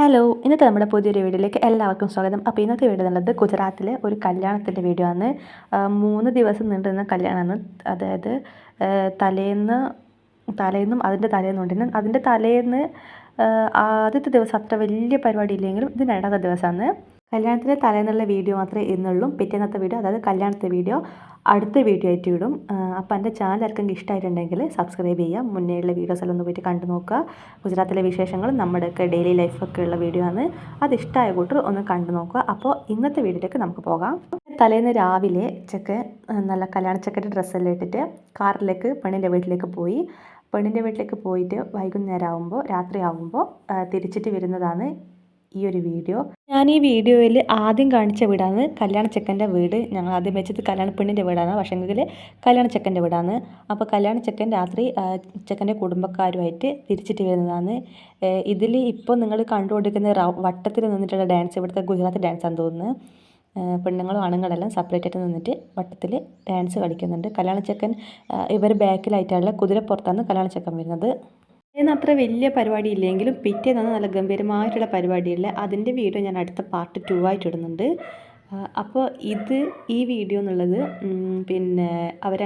Hello, ഇന്നത്തെ നമ്മുടെ പുതിയൊരു വീഡിയോയിലേക്ക് എല്ലാവർക്കും സ്വാഗതം. അപ്പോൾ ഇന്നത്തെ വീഡിയോ എന്നുള്ളത് ഗുജറാത്തിലെ ഒരു കല്യാണത്തിൻ്റെ വീഡിയോ ആണ്. 3 ദിവസം നീണ്ടുനിന്ന കല്യാണമാണ്. അതായത് തലേന്നും അതിൻ്റെ തലേന്നുണ്ടെങ്കിലും അതിൻ്റെ തലേന്ന് ആദ്യത്തെ ദിവസം അത്ര വലിയ പരിപാടി ഇല്ലെങ്കിലും ഇത് രണ്ടാമത്തെ ദിവസമാണ്. കല്യാണത്തിൻ്റെ തലേന്നുള്ള വീഡിയോ മാത്രമേ ഇന്നുള്ളൂ. പിറ്റേന്നത്തെ വീഡിയോ, അതായത് കല്യാണത്തെ വീഡിയോ അടുത്ത വീഡിയോ ആയിട്ട് ഇടും. അപ്പോൾ എൻ്റെ ചാനൽ ആർക്കെങ്കിലും ഇഷ്ടമായിട്ടുണ്ടെങ്കിൽ സബ്സ്ക്രൈബ് ചെയ്യാം. മുന്നേയുള്ള വീഡിയോസ് എല്ലാം ഒന്ന് പോയിട്ട് കണ്ടു നോക്കുക. ഗുജറാത്തിലെ വിശേഷങ്ങൾ, നമ്മുടെയൊക്കെ ഡെയിലി ലൈഫൊക്കെ ഉള്ള വീഡിയോ ആണ്. അത് ഇഷ്ടമായ കൂട്ടർ ഒന്ന് കണ്ടു നോക്കുക. അപ്പോൾ ഇന്നത്തെ വീഡിയോയിലേക്ക് നമുക്ക് പോകാം. തലേന്ന് രാവിലെ ചെക്കൻ നല്ല കല്യാണച്ചക്കൻ്റെ ഡ്രസ്സെല്ലാം ഇട്ടിട്ട് കാറിലേക്ക് പെണ്ണിൻ്റെ വീട്ടിലേക്ക് പോയി. പെണ്ണിൻ്റെ വീട്ടിലേക്ക് പോയിട്ട് വൈകുന്നേരം ആകുമ്പോൾ, രാത്രി ആകുമ്പോൾ തിരിച്ചിട്ട് വരുന്നതാണ് ഈ ഒരു വീഡിയോ. ഞാൻ ഈ വീഡിയോയിൽ ആദ്യം കാണിച്ച വീടാണ് കല്യാണ ചെക്കൻ്റെ വീട്. ഞങ്ങൾ ആദ്യം വെച്ചത് കല്യാണ പെണ്ണിൻ്റെ വീടാണ്, പക്ഷേങ്കിൽ കല്യാണ ചെക്കൻ്റെ വീടാണ്. അപ്പോൾ കല്യാണ ചെക്കൻ രാത്രി ചെക്കൻ്റെ കുടുംബക്കാരുമായിട്ട് തിരിച്ചിട്ട് വരുന്നതാണ്. ഇതിൽ ഇപ്പോൾ നിങ്ങൾ കണ്ടുകൊണ്ടിരിക്കുന്ന വട്ടത്തിൽ നിന്നിട്ടുള്ള ഡാൻസ് ഇവിടുത്തെ ഗുജറാത്തി ഡാൻസാണെന്ന് തോന്നുന്നു. പെണ്ണുങ്ങളും ആണുങ്ങളെല്ലാം സെപ്പറേറ്റ് ആയിട്ട് നിന്നിട്ട് വട്ടത്തിൽ ഡാൻസ് കളിക്കുന്നുണ്ട്. കല്യാണ ചെക്കൻ ഇവർ ബാക്കിലായിട്ടുള്ള കുതിരപ്പുറത്താണ് കല്യാണ ചെക്കൻ വരുന്നത്. ഇന്ന് അത്ര വലിയ പരിപാടി ഇല്ലെങ്കിലും പിറ്റേന്ന് നല്ല ഗംഭീരമായിട്ടുള്ള പരിപാടിയുള്ള അതിൻ്റെ വീഡിയോ ഞാൻ അടുത്ത പാർട്ട് 2 ആയിട്ട് ഇടുന്നുണ്ട്. അപ്പോൾ ഈ വീഡിയോ എന്നുള്ളത് പിന്നെ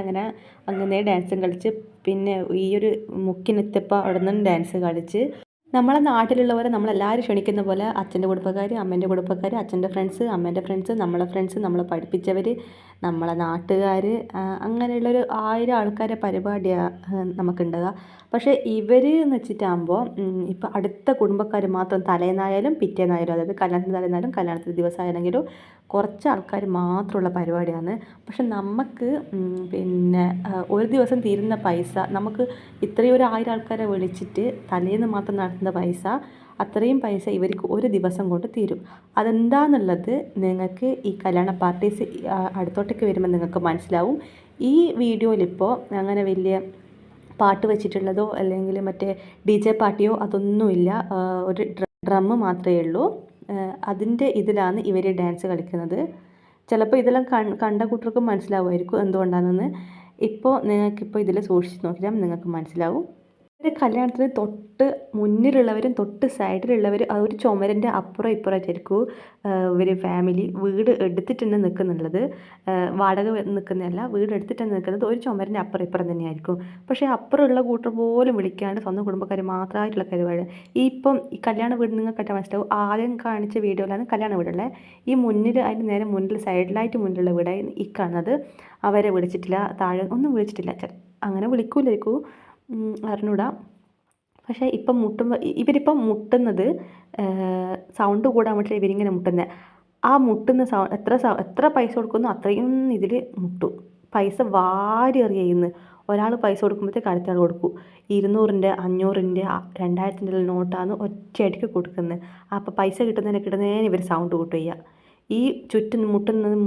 അങ്ങനെ ഡാൻസും കളിച്ച്, പിന്നെ ഈ ഒരു മുക്കിനെത്തിയപ്പോൾ അവിടെ നിന്ന് ഡാൻസ് കളിച്ച്, നമ്മളെ നാട്ടിലുള്ളവരെ നമ്മളെല്ലാവരും ക്ഷണിക്കുന്ന പോലെ അച്ഛൻ്റെ കുടുംബക്കാർ, അമ്മേൻ്റെ കുടുംബക്കാർ, അച്ഛൻ്റെ ഫ്രണ്ട്സ്, അമ്മേൻ്റെ ഫ്രണ്ട്സ്, നമ്മളെ പഠിപ്പിച്ചവർ, നമ്മളെ നാട്ടുകാർ, അങ്ങനെയുള്ളൊരു 1000 ആൾക്കാരെ പരിപാടിയാണ് നമുക്കുണ്ടാകുക. പക്ഷേ ഇവർ എന്ന് വെച്ചിട്ടാകുമ്പോൾ ഇപ്പോൾ അടുത്ത കുടുംബക്കാർ മാത്രം തലേന്നായാലും പിറ്റേന്നായാലും, അതായത് കല്യാണത്തിന് തലേന്നായാലും കല്യാണത്തിൻ്റെ ദിവസമായാലെങ്കിലും കുറച്ച് ആൾക്കാർ മാത്രമുള്ള പരിപാടിയാണ്. പക്ഷെ നമുക്ക് പിന്നെ ഒരു ദിവസം തീരുന്ന പൈസ, നമുക്ക് ഇത്രയും ഒരു 1000 ആൾക്കാരെ വിളിച്ചിട്ട് തലേന്ന് മാത്രം നടത്തുന്ന പൈസ, അത്രയും പൈസ ഇവർക്ക് ഒരു ദിവസം കൊണ്ട് തീരും. അതെന്താണെന്നുള്ളത് നിങ്ങൾക്ക് ഈ കല്യാണ പാർട്ടീസ് അടുത്തോട്ടേക്ക് വരുമ്പോൾ നിങ്ങൾക്ക് മനസ്സിലാവും. ഈ വീഡിയോയിലിപ്പോൾ അങ്ങനെ വലിയ പാട്ട് വെച്ചിട്ടുള്ളതോ അല്ലെങ്കിൽ മറ്റേ DJ പാർട്ടിയോ അതൊന്നുമില്ല. ഒരു ഡ്രമ്മ് മാത്രമേ ഉള്ളൂ. അതിൻ്റെ ഇതിലാണ് ഇവർ ഡാൻസ് കളിക്കുന്നത്. ചിലപ്പോൾ ഇതെല്ലാം കണ്ട കൂട്ടർക്ക് മനസ്സിലാവുമായിരിക്കും എന്തുകൊണ്ടാണെന്ന്. നിങ്ങൾക്കിപ്പോൾ ഇതിൽ സൂക്ഷിച്ച് നോക്കിയാൽ നിങ്ങൾക്ക് മനസ്സിലാവും. ഒരു കല്യാണത്തിന് തൊട്ട് മുന്നിലുള്ളവരും തൊട്ട് സൈഡിലുള്ളവർ ആ ഒരു ചുമരിൻ്റെ അപ്പുറം ഇപ്പുറമായിട്ടായിരിക്കും ഇവർ ഫാമിലി വീട് എടുത്തിട്ട് നിൽക്കുന്നുള്ളത്. വാടക നിൽക്കുന്നതല്ല, വീട് എടുത്തിട്ട് നിൽക്കുന്നത് ഒരു ചുമരിൻ്റെ അപ്പുറം ഇപ്പുറം തന്നെയായിരിക്കും. പക്ഷേ അപ്പുറമുള്ള കൂട്ടർ പോലും വിളിക്കാണ്ട് സ്വന്തം കുടുംബക്കാർ മാത്രമായിട്ടുള്ള പരിപാടി. ഈ കല്യാണ വീട് നിങ്ങൾക്ക് മനസ്സിലാവും. ആദ്യം കാണിച്ച വീഡിയോയിലാണ് കല്യാണ വീടുള്ളത്. ഈ മുന്നിൽ, അതിൻ്റെ നേരെ മുന്നിൽ സൈഡിലായിട്ട് മുന്നിലുള്ള വീടായി ഈ കാണുന്നത്. അവരെ വിളിച്ചിട്ടില്ല, താഴെ ഒന്നും വിളിച്ചിട്ടില്ല. അങ്ങനെ വിളിക്കൂലായിരിക്കും, അറിഞ്ഞൂടാ. പക്ഷേ ഇവരിപ്പം മുട്ടുന്നത് സൗണ്ട് കൂടാൻ വേണ്ടിയിട്ട് ഇവരിങ്ങനെ മുട്ടുന്നത്. ആ മുട്ടുന്ന എത്ര പൈസ കൊടുക്കുന്നു അത്രയും ഇതിൽ മുട്ടും. പൈസ വാരി എറിയുന്നു. ഒരാൾ പൈസ കൊടുക്കുമ്പോഴത്തേക്ക് അടുത്ത ആൾ കൊടുക്കും. 200-ൻ്റെ 500-ൻ്റെ 2000-ൻ്റെ നോട്ടാണ് ഒറ്റയടിക്ക് കൊടുക്കുന്നത്. അപ്പോൾ പൈസ കിട്ടുന്നതിന് ഇവർ സൗണ്ട് കൂട്ടുക ചെയ്യുക. ഈ ചുറ്റും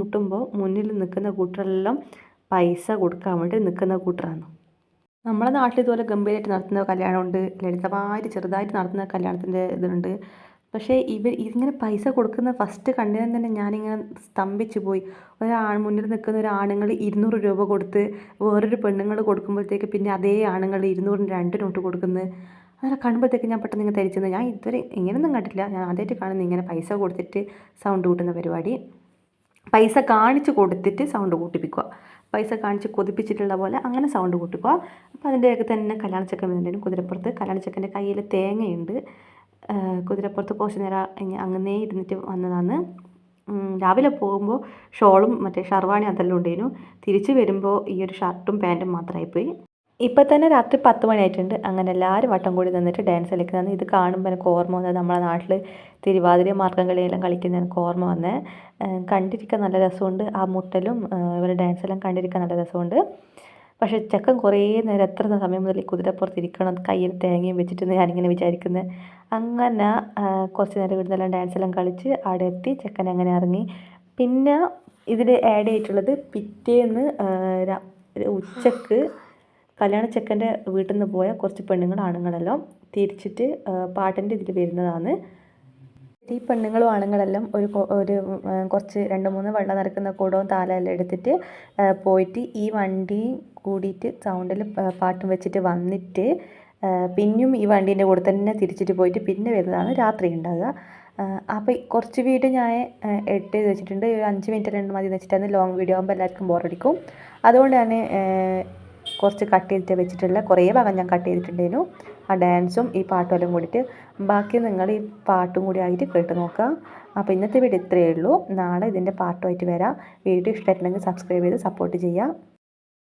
മുട്ടുമ്പോൾ മുന്നിൽ നിൽക്കുന്ന കൂട്ടരെല്ലാം പൈസ കൊടുക്കാൻ വേണ്ടി നിൽക്കുന്ന കൂട്ടറാണ്. നമ്മളെ നാട്ടിൽ ഇതുപോലെ ഗംഭീരമായിട്ട് നടത്തുന്ന കല്യാണമുണ്ട്, ലളിതമായിട്ട് ചെറുതായിട്ട് നടത്തുന്ന കല്യാണത്തിൻ്റെ ഇതുണ്ട്. പക്ഷേ ഇതിങ്ങനെ പൈസ കൊടുക്കുന്ന ഫസ്റ്റ് കണ്ടതിന് തന്നെ ഞാനിങ്ങനെ സ്തംഭിച്ചു പോയി. മുന്നിൽ നിൽക്കുന്ന ഒരു ആണുങ്ങൾ 200 രൂപ കൊടുത്ത് വേറൊരു പെണ്ണുങ്ങൾ കൊടുക്കുമ്പോഴത്തേക്ക് പിന്നെ അതേ ആണുങ്ങൾ 200-ന് 2 നോട്ട് കൊടുക്കുന്നത്. അങ്ങനെ കാണുമ്പോഴത്തേക്ക് ഞാൻ പെട്ടെന്ന് ഇങ്ങനെ ധരിച്ചത്, ഞാൻ ഇതുവരെ ഇങ്ങനെയൊന്നും കണ്ടില്ല. ഞാൻ ആദ്യമായിട്ട് കാണുന്നത് ഇങ്ങനെ പൈസ കൊടുത്തിട്ട് സൗണ്ട് കൂട്ടുന്ന പരിപാടി. പൈസ കാണിച്ച് കൊടുത്തിട്ട് സൗണ്ട് കൂട്ടിപ്പിക്കുക, പൈസ കാണിച്ച് കൊതിപ്പിച്ചിട്ടുള്ള പോലെ അങ്ങനെ സൗണ്ട് കൂട്ടിക്കുക. അപ്പോൾ അതിൻ്റെയൊക്കെ തന്നെ കല്യാണച്ചക്കൻ വരുന്നുണ്ടായിരുന്നു കുതിരപ്പുറത്ത്. കല്യാണച്ചക്കൻ്റെ കയ്യിൽ തേങ്ങയുണ്ട്. കുതിരപ്പുറത്ത് കുറച്ച് നേരം അങ്ങനെ ഇരുന്നിട്ട് വന്നതാണ്. രാവിലെ പോകുമ്പോൾ ഷോളും മറ്റേ ഷർവാണി അതെല്ലാം ഉണ്ടായിരുന്നു. തിരിച്ച് വരുമ്പോൾ ഈ ഒരു ഷർട്ടും പാൻറ്റും മാത്രമായിപ്പോയി. ഇപ്പം തന്നെ രാത്രി 10 മണിയായിട്ടുണ്ട്. അങ്ങനെ എല്ലാവരും വട്ടം കൂടി നിന്നിട്ട് ഡാൻസ് കളിക്കുന്നതാണ്. ഇത് കാണുമ്പോൾ എനിക്ക് ഓർമ്മ വന്നത് നമ്മളെ നാട്ടിൽ തിരുവാതിര മാർഗ്ഗം കളിയെല്ലാം കളിക്കുന്ന എനിക്ക് ഓർമ്മ വന്നേ. കണ്ടിരിക്കാൻ നല്ല രസമുണ്ട്. ആ മുട്ടലും ഇവരുടെ ഡാൻസെല്ലാം കണ്ടിരിക്കാൻ നല്ല രസമുണ്ട്. പക്ഷേ ചെക്കൻ കുറേ നേരം എത്ര സമയം മുതൽ ഈ കുതിരപ്പുറത്ത് ഇരിക്കണം, കയ്യിൽ തേങ്ങയും വെച്ചിട്ട് ഞാനിങ്ങനെ വിചാരിക്കുന്നത്. അങ്ങനെ കുറച്ച് നേരം ഇവിടുന്നെല്ലാം ഡാൻസെല്ലാം കളിച്ച് അവിടെ എത്തി. ചെക്കൻ അങ്ങനെ ഇറങ്ങി. പിന്നെ ഇതിൽ ആഡ് ചെയ്തിട്ടുള്ളത് പിറ്റേന്ന് ഉച്ചക്ക് കല്യാണ ചെക്കൻ്റെ വീട്ടിൽ നിന്ന് പോയ കുറച്ച് ആണുങ്ങളെല്ലാം തിരിച്ചിട്ട് പാട്ടിൻ്റെ ഇതിൽ വരുന്നതാണ്. ഈ പെണ്ണുങ്ങളും ആണുങ്ങളെല്ലാം ഒരു കുറച്ച് 2-3 വെള്ളം നിറക്കുന്ന കുടവും താലമെല്ലാം എടുത്തിട്ട് പോയിട്ട് ഈ വണ്ടി കൂടിയിട്ട് സൗണ്ടിൽ പാട്ടും വെച്ചിട്ട് വന്നിട്ട് പിന്നെയും ഈ വണ്ടീൻ്റെ കൂടെ തന്നെ തിരിച്ചിട്ട് പോയിട്ട് പിന്നെ വരുന്നതാണ് രാത്രി ഉണ്ടാകുക. അപ്പോൾ കുറച്ച് വീഡിയോ ഞാൻ എഡിറ്റ് ചെയ്ത് വെച്ചിട്ടുണ്ട്. 5 മിനിറ്റ് 2 മതി എന്ന് വെച്ചിട്ടാണ്. ലോങ് വീഡിയോ ആകുമ്പോൾ എല്ലാവർക്കും ബോറടിക്കും. അതുകൊണ്ട് ഞാൻ കുറച്ച് കട്ട് ചെയ്തിട്ട് വെച്ചിട്ടുള്ള കുറേ ഭാഗം ഞാൻ കട്ട് ചെയ്തിട്ടുണ്ടായിരുന്നു. ആ ഡാൻസും ഈ പാട്ടും എല്ലാം കൂടിയിട്ട്. ബാക്കി നിങ്ങൾ ഈ പാട്ടും കൂടി ആയിട്ട് കേട്ട് നോക്കുക. അപ്പോൾ ഇന്നത്തെ വീഡിയോ ഇത്രയേ ഉള്ളൂ. നാളെ ഇതിൻ്റെ പാട്ടുമായിട്ട് വരാം. വീഡിയോ ഇഷ്ടമായിട്ടുണ്ടെങ്കിൽ സബ്സ്ക്രൈബ് ചെയ്ത് സപ്പോർട്ട് ചെയ്യുക.